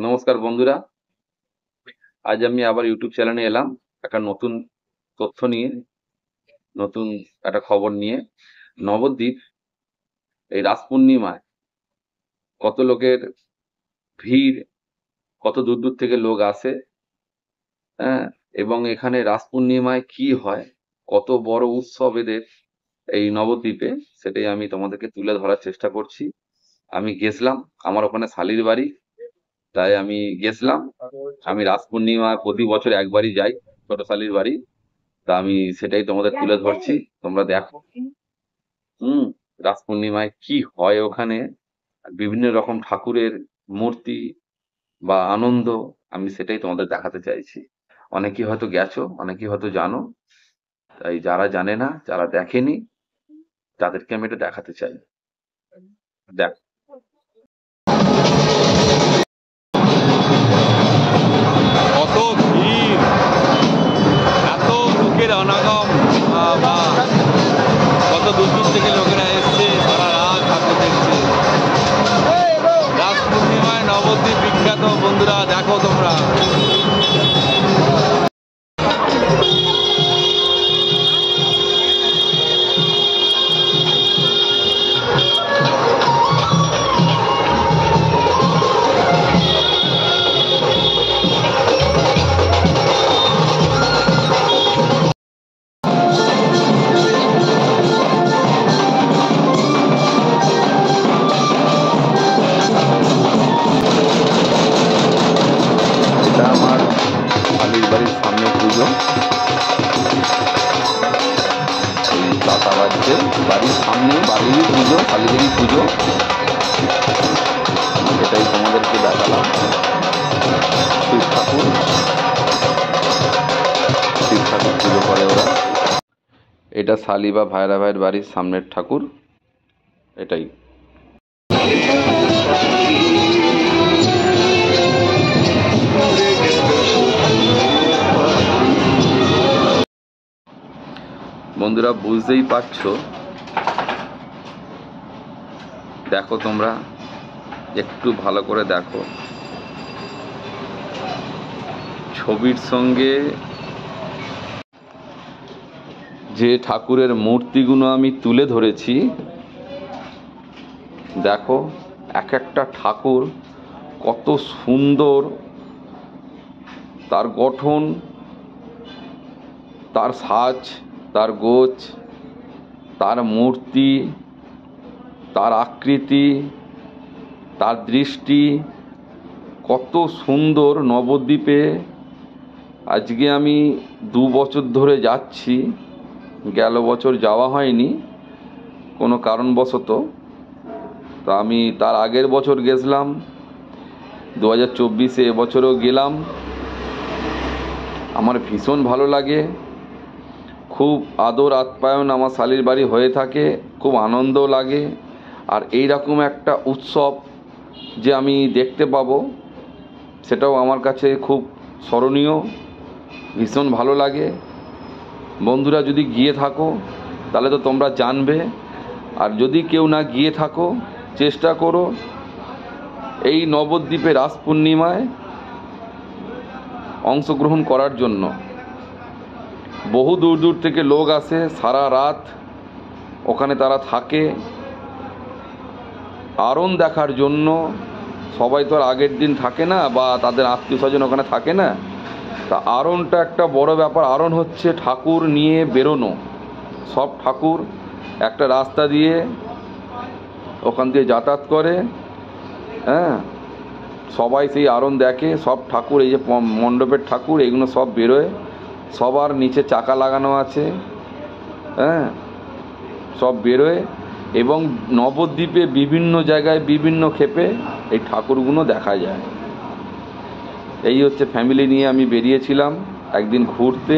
নমস্কার বন্ধুরা, আজ আমি আবার ইউটিউব চ্যানেলে এলাম একটা নতুন তথ্য নিয়ে, নতুন একটা খবর নিয়ে। নবদ্বীপ এই রাস পূর্ণিমায় কত লোকের ভিড়, কত দূর দূর থেকে লোক আসে, হ্যাঁ। এবং এখানে রাস পূর্ণিমায় কি হয়, কত বড় উৎসব এদের এই নবদ্বীপে, সেটাই আমি তোমাদেরকে তুলে ধরার চেষ্টা করছি। আমি গেছিলাম, আমার ওখানে শালির বাড়ি, তাই আমি গেছিলাম। আমি রাস পূর্ণিমা প্রতি বছর একবারই যাই, ছোট শালির বাড়ি। তা আমি সেটাই তোমাদের তুলে ধরছি, তোমরা দেখো। হুম। রাস পূর্ণিমায় কি হয় ওখানে, বিভিন্ন রকম ঠাকুরের মূর্তি বা আনন্দ, আমি সেটাই তোমাদের দেখাতে চাইছি। অনেকেই হয়তো গেছো, অনেকেই হয়তো জানো, তাই যারা জানে না, যারা দেখেনি, তাদেরকে আমি এটা দেখাতে চাই। দেখ, কত ভিড়, এত লোকের অনাগম, বা কত দূর দূর থেকে লোকেরা এসছে, সারা রাত ঠাকুর দেখছে। রাস পূর্ণিমায় নবদ্বীপ বিখ্যাত, বন্ধুরা দেখো তোমরা। এটা আমার শালির বাড়ির সামনে পুজো, এই দাতা বাড়িতে, বাড়ির সামনে বাড়িরই পুজো, শালিদেরই পুজো। এটাই তোমাদেরকে দেখালাম। শিব ঠাকুর, শিব ঠাকুর পুজো করে ওরা। এটা শালি বা ভাইরা ভাইয়ের বাড়ির সামনের ঠাকুর, এটাই। বন্ধুরা বুঝতেই পারছো, দেখো তোমরা একটু ভালো করে দেখো, ছবির সঙ্গে যে ঠাকুরের মূর্তিগুলো আমি তুলে ধরেছি, দেখো এক একটা ঠাকুর কত সুন্দর, তার গঠন, তার সাজ, তার গোছ, তার মূর্তি, তার আকৃতি, তার দৃষ্টি, কত সুন্দর। নবদ্বীপে আজকে আমি 2 বছর ধরে যাচ্ছি, গেল বছর যাওয়া হয়নি কোনো কারণবশত। তা আমি তার আগের বছর গেছিলাম 2024-এ, এবছরও গেলাম। আমার ভীষণ ভালো লাগে, খুব আদর আপ্যায়ন আমার শালির বাড়ি হয়ে থাকে, খুব আনন্দ লাগে। আর এই রকম একটা উৎসব যে আমি দেখতে পাবো, সেটাও আমার কাছে খুব স্মরণীয়, ভীষণ ভালো লাগে। বন্ধুরা যদি গিয়ে থাকো তাহলে তো তোমরা জানবে, আর যদি কেউ না গিয়ে থাকো, চেষ্টা করো এই নবদ্বীপে রাস পূর্ণিমায় অংশগ্রহণ করার জন্য। বহু দূর দূর থেকে লোক আসে, সারা রাত ওখানে তারা থাকে আরন দেখার জন্য। সবাই তো আর আগের দিন থাকে না, বা তাদের আত্মীয় স্বজন ওখানে থাকে না। তা আরনটা একটা বড় ব্যাপার। আরন হচ্ছে ঠাকুর নিয়ে বেরোনো, সব ঠাকুর একটা রাস্তা দিয়ে ওখান দিয়ে যাতায়াত করে, হ্যাঁ। সবাই সেই আরন দেখে, সব ঠাকুর, এই যে মণ্ডপের ঠাকুর, এগুলো সব বেরোয়, সবার নিচে চাকা লাগানো আছে, হ্যাঁ, সব বেরোয়। এবং নবদ্বীপে বিভিন্ন জায়গায় বিভিন্ন ক্ষেপে এই ঠাকুরগুলো দেখা যায়। এই হচ্ছে ফ্যামিলি নিয়ে আমি বেরিয়েছিলাম একদিন ঘুরতে,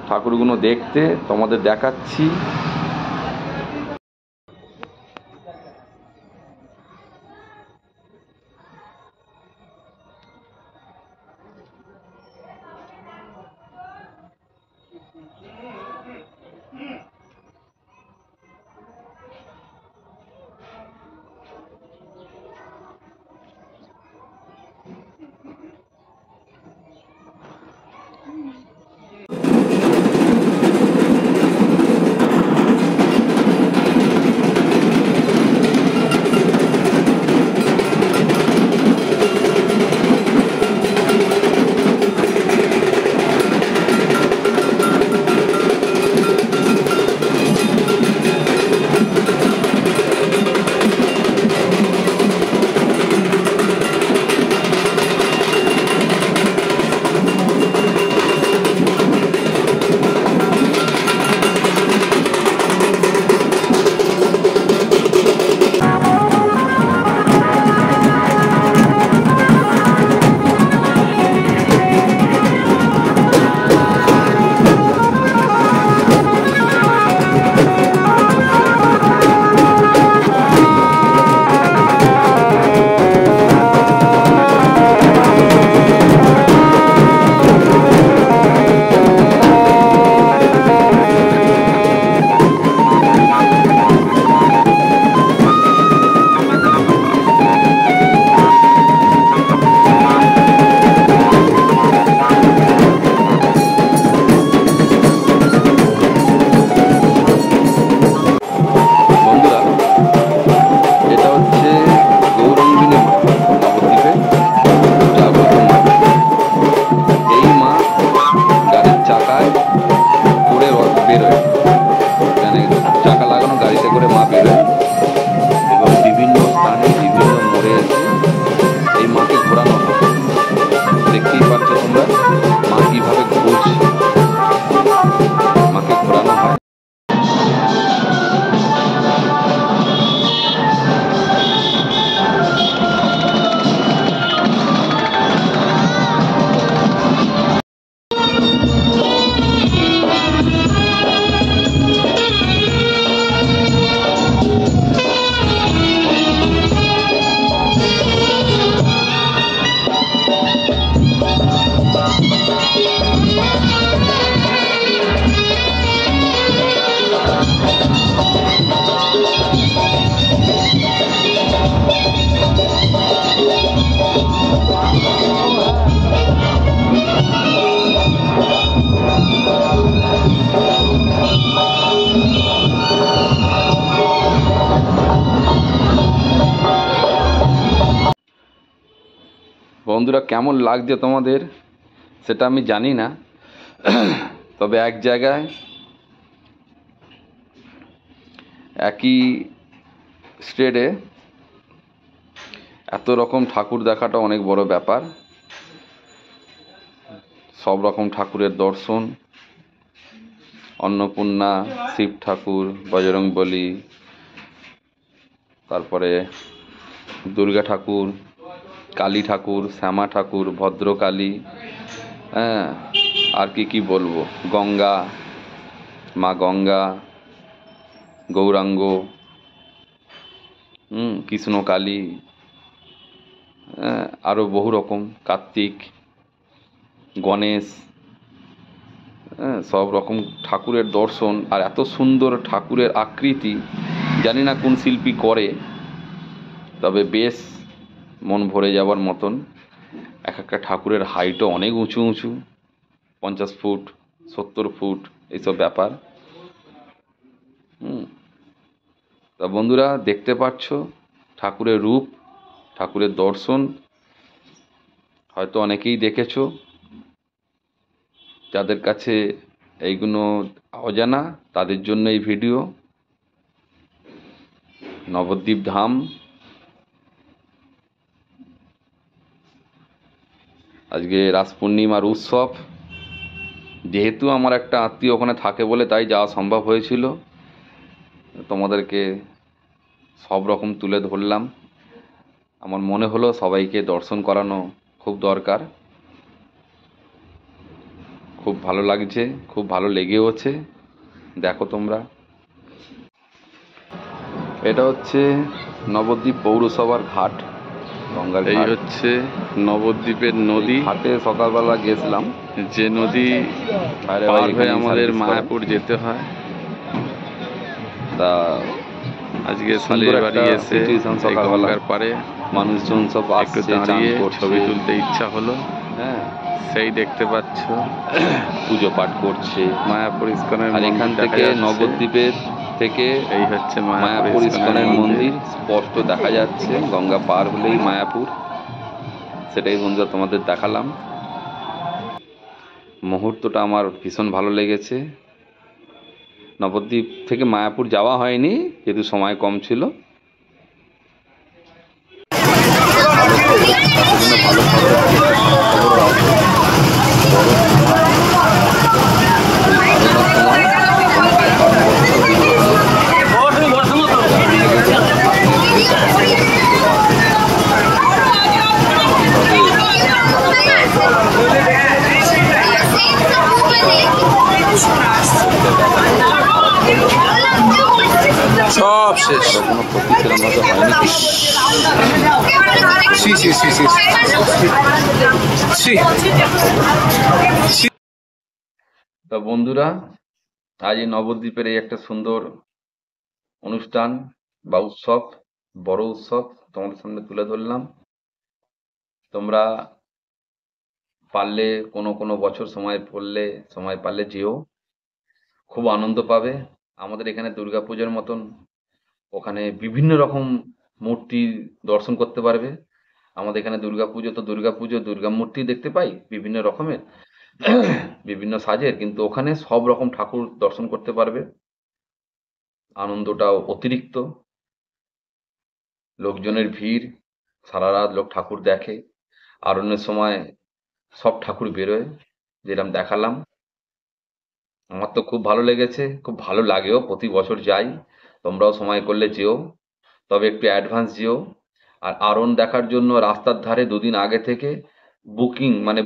ঠাকুরগুলো দেখতে, তোমাদের দেখাচ্ছি। বন্ধুরা কেমন লাগছে তোমাদের সেটা আমি জানি না, তবে এক জায়গায় একই স্টেটে এত রকম ঠাকুর দেখাটা অনেক বড় ব্যাপার। সব রকম ঠাকুরের দর্শন, অন্নপূর্ণা, শিব ঠাকুর, বজরংবলী, তারপরে দুর্গা ঠাকুর, কালী ঠাকুর, শ্যামা ঠাকুর, ভদ্রকালী, হ্যাঁ, আর কি বলবো, গঙ্গা, মা গঙ্গা, গৌরাঙ্গ, কৃষ্ণকালী, আরও বহু রকম, কার্তিক, গণেশ, সব রকম ঠাকুরের দর্শন। আর এত সুন্দর ঠাকুরের আকৃতি, জানি না কোন শিল্পী করে, তবে বেশ মন ভরে যাওয়ার মতন। এক একটা ঠাকুরের হাইটও অনেক উঁচু উঁচু, 50 ফুট, 70 ফুট, এইসব ব্যাপার। তা বন্ধুরা দেখতে পাচ্ছ ঠাকুরের রূপ, ঠাকুরের দর্শন হয়তো অনেকেই দেখেছো, যাদের কাছে এইগুলো অজানা তাদের জন্য এই ভিডিও। নবদ্বীপ ধাম, আজকে রাস পূর্ণিমার উৎসব। যেহেতু আমার একটা আত্মীয় ওখানে থাকে বলে তাই যাওয়া সম্ভব হয়েছিল, তোমাদেরকে সব রকম তুলে ধরলাম। আমার মনে হলো সবাইকে দর্শন করানো খুব দরকার। খুব ভালো লাগছে, খুব ভালো লেগেওছে। দেখো তোমরা, এটা হচ্ছে নবদ্বীপ পৌরসভার ঘাট, গঙ্গার এই ঘাট। হচ্ছে নবদ্বীপের নদী, ঘাটে সকালবেলা গেছিলাম, যে নদী বাইরে পার বাইরে হয়ে এখানেই আমাদের সার্ভিস করে। মায়াপুর যেতে হয়। তা আজকে সুন্দর শালির একটা বাড়ি এসে সিচুয়েশন, এই সকালবেলা গঙ্গার পাড়ে মানুষজন সব একটু আসছে, চান দাঁড়িয়ে করছে, ছবি তুলতে ইচ্ছা হলো। হ্যাঁ, সেই দেখতে পাচ্ছ পুজো পাঠ করছে। মায়াপুর ইস্কনের আর এখান মন্দির দেখা থেকে যাচ্ছে। নবদ্বীপের থেকে এই হচ্ছে মায়াপুর ইস্কনের মন্দির স্পষ্ট দেখা যাচ্ছে। গঙ্গা পার হলেই মায়াপুর, সেটাই বন্ধুরা তোমাদের দেখালাম। মুহূর্তটা আমার ভীষণ ভালো লেগেছে। নবদ্বীপ থেকে মায়াপুর যাওয়া হয়নি যেহেতু সময় কম ছিল। ভালো খবর, এতদিনে ভালো খবর, খবর আছে। সব শেষ। কোনো ক্ষতি সেরকম ভাবে হয়নি কিছু। সি সি সি সি সি। তা বন্ধুরা, আজ এই নবদ্বীপের এই একটা সুন্দর অনুষ্ঠান বা উৎসব, বড় উৎসব তোমাদের সামনে তুলে ধরলাম। তোমরা পারলে কোনো বছর সময় পারলে যেও, খুব আনন্দ পাবে। আমাদের এখানে দুর্গাপূজার মতন ওখানে বিভিন্ন রকম মূর্তি দর্শন করতে পারবে। আমাদের এখানে দুর্গাপুজো তো দুর্গাপুজো, দুর্গা মূর্তি দেখতে পাই বিভিন্ন রকমের, বিভিন্ন সাজের, কিন্তু ওখানে সব রকম ঠাকুর দর্শন করতে পারবে। আনন্দটাও অতিরিক্ত, লোকজনের ভিড়, সারা রাত লোক ঠাকুর দেখে। আরণ্যের সময় সব ঠাকুর বেরোয়, যেরকম দেখালাম। আমার তো খুব ভালো লেগেছে, খুব ভালো লাগেও, প্রতি বছর যাই। তোমরাও সময় করলে যেও, তবে একটু অ্যাডভান্স যেও। আর আরন দেখার জন্য রাস্তার ধারে দুদিন আগে থেকে বুকিং, মানে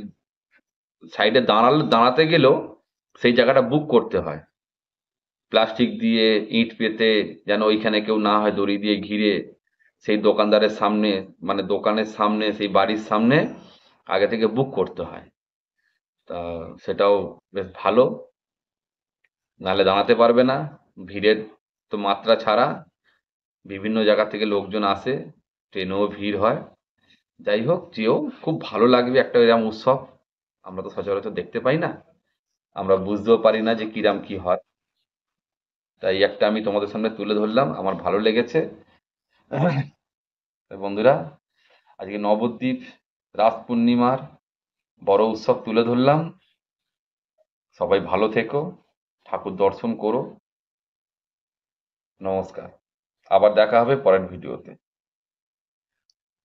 সাইডে দাঁড়াতে গেলেও সেই জায়গাটা বুক করতে হয়। প্লাস্টিক দিয়ে ইট পেতে যেন ওইখানে কেউ না হয়, দড়ি দিয়ে ঘিরে সেই দোকানদারের সামনে, মানে দোকানের সামনে, সেই বাড়ির সামনে আগে থেকে বুক করতে হয়। তা সেটাও বেশ ভালো, নাহলে দাঁড়াতে পারবে না। ভিড়ের তো মাত্রা ছাড়া, বিভিন্ন জায়গা থেকে লোকজন আসে, ট্রেনেও ভিড় হয়। যাই হোক, যেও, খুব ভালো লাগবে। একটা এরকম উৎসব আমরা তো সচরাচর দেখতে পাই না, আমরা বুঝতেও পারি না যে কিরাম কি হয়। তাই একটা আমি তোমাদের সামনে তুলে ধরলাম, আমার ভালো লেগেছে। বন্ধুরা, আজকে নবদ্বীপ রাস পূর্ণিমার বড় উৎসব তুলে ধরলাম। সবাই ভালো থেকো, ঠাকুর দর্শন করো। নমস্কার, আবার দেখা হবে পরের ভিডিওতে।